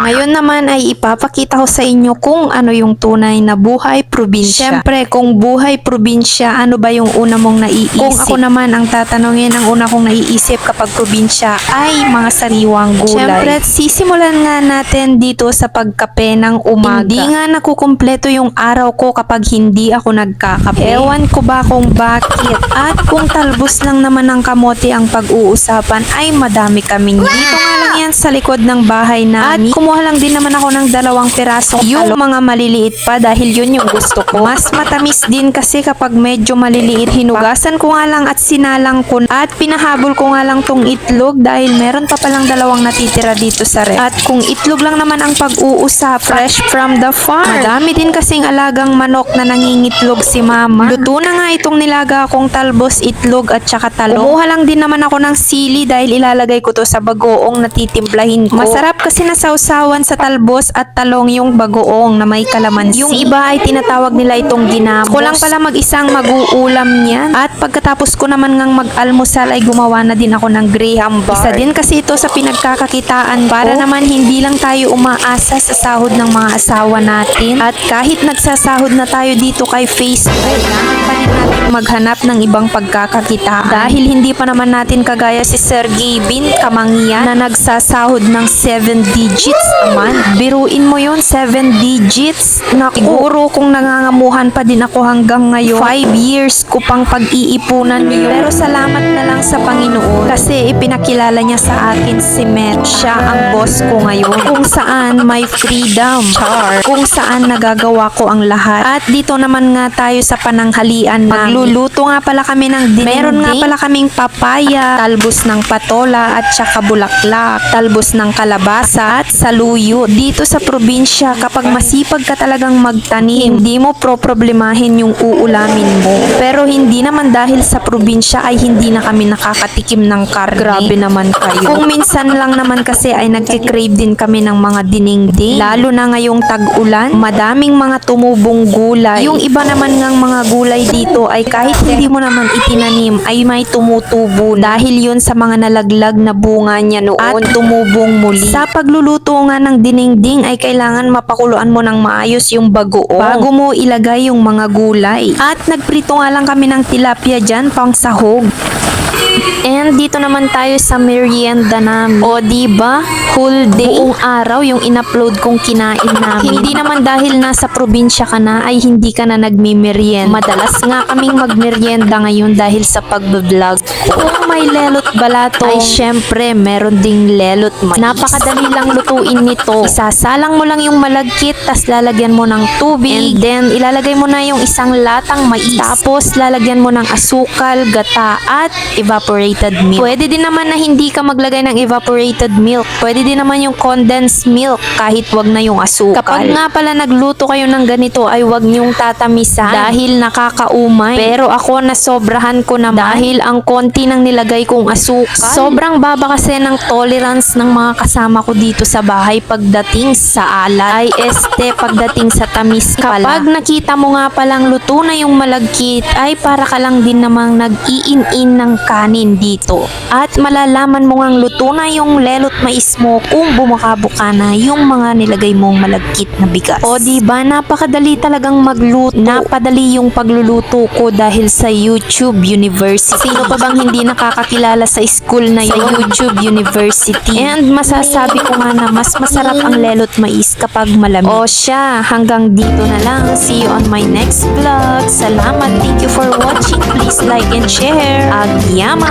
Ngayon naman ay ipapakita ko sa inyo kung ano yung tunay na buhay probinsya. Siyempre, kung buhay probinsya, ano ba yung una mong naiisip? Kung ako naman ang tatanungin, ang una kong naiisip kapag probinsya ay mga sariwang gulay. Siyempre, sisimulan nga natin dito sa pagkape ng umaga. Hindi nga nakukumpleto yung araw ko kapag hindi ako nagkakape. Ewan ko ba kung bakit. At kung talbos lang naman ng kamote ang pag-uusapan, ay madami kaming dito nga lang yan sa likod ng bahay namin. At kumuha lang din naman ako ng 2 pirasong yung mga maliliit pa dahil yun yung gusto ko. Mas matamis din kasi kapag medyo maliliit. Hinugasan ko nga lang at sinalang ko at pinahabol ko nga lang tong itlog dahil meron pa palang 2 natitira dito sa ref. At kung itlog lang naman ang pag-uusap, fresh from the farm. Madami din kasing alagang manok na nangingitlog si mama. Luto na nga itong nilaga akong talbos, itlog at saka talong. Kumuha lang din naman ako ng sili dahil ilalagay ko to sa bagoong na titimplahin ko. Masarap kasi nasawsawan sa talbos at talong yung bagoong na may kalamansi. Yung iba ay tinatawag nila itong ginamos. Ako lang pala mag-isang mag-uulam niyan. At pagkatapos ko naman ngang mag-almusal ay gumawa na din ako ng Graham bar. Isa din kasi ito sa pinagkakakitaan para naman hindi lang tayo umaasa sa sahod ng mga asawa natin. At kahit nagsasahod na tayo dito kay Facebook, kailangan pa rin natin maghanap ng ibang pagkakakitaan. Dahil hindi pa naman natin kagaya si Sir Gavin Kamangyan na nagsasahod ng 7 digits a month. Biruin mo yun, 7 digits. Naku, siguro kung nangangamuhan pa din ako hanggang ngayon, 5 years ko pang pag-iipunan yun. Pero salamat na lang sa Panginoon kasi ipinakilala niya sa akin si Met. Siya ang boss ko ngayon. Kung saan may freedom. Char. Kung saan nagagawa ko ang lahat. At dito naman nga tayo sa pananghalian na magluluto nga pala kami ng dinengdeng. Meron nga pala kaming papaya, talbos ng patola at saka bulaklak, talbos ng kalabasa at saluyo. Dito sa probinsya, kapag masipag ka talagang magtanim, hindi mo problemahin yung uulamin mo. Pero hindi naman dahil sa probinsya ay hindi na kami nakakatikim ng karne. Grabe naman kayo. Kung minsan lang naman kasi ay nagkikrave din kami ng mga dinengdeng. Lalo na ngayong tag-ulan, madaming mga tumubong gulay. Yung iba naman ngang mga gulay dito ay kahit hindi mo naman itinanim ay may tumutubo dahil yun sa mga nalaglag na bunga niya noon at tumubong muli. Sa pagluluto nga ng dinengdeng ay kailangan mapakuluan mo ng maayos yung bagoong bago mo ilagay yung mga gulay. At nagprito nga lang kami ng tilapia dyan pang sahog. And dito naman tayo sa merienda namin. O diba? Whole day, buong araw yung in-upload kong kinain namin. Hindi naman dahil nasa probinsya ka na ay hindi ka na nagmi-merienda. Madalas nga kaming magmerienda ngayon dahil sa pag-vlog ko. Kung may lelot balato, ay syempre meron ding lelot mais. Napakadali lang lutuin nito. Isasalang mo lang yung malagkit, tas lalagyan mo ng tubig, and then ilalagay mo na yung isang latang mais. Tapos lalagyan mo ng asukal, gata, at evaporated milk. Pwede din naman na hindi ka maglagay ng evaporated milk. Pwede din naman yung condensed milk kahit wag na yung asukal. Kapag nga pala nagluto kayo ng ganito ay wag nyong tatamisan dahil nakakaumay. Pero ako nasobrahan ko naman dahil ang konti ng nilagay kong asukal. Sobrang baba kasi ng tolerance ng mga kasama ko dito sa bahay pagdating sa alay. Pagdating sa tamis pala. Kapag nakita mo nga palang luto na yung malagkit ay para ka lang din namang nag-iin-in ng kanin dito. At malalaman mo ngang luto na yung lelot mais mo kung bumuka-buka na yung mga nilagay mong malagkit na bigas. O diba, napakadali talagang magluto. Napadali yung pagluluto ko dahil sa YouTube University. Sino pa bang hindi nakakakilala sa school na yun? Sa YouTube University. And masasabi ko nga na mas masarap ang lelot mais kapag malamig. O siya, hanggang dito na lang. See you on my next vlog. Salamat. Thank you for watching. Please like and share. Agyaman!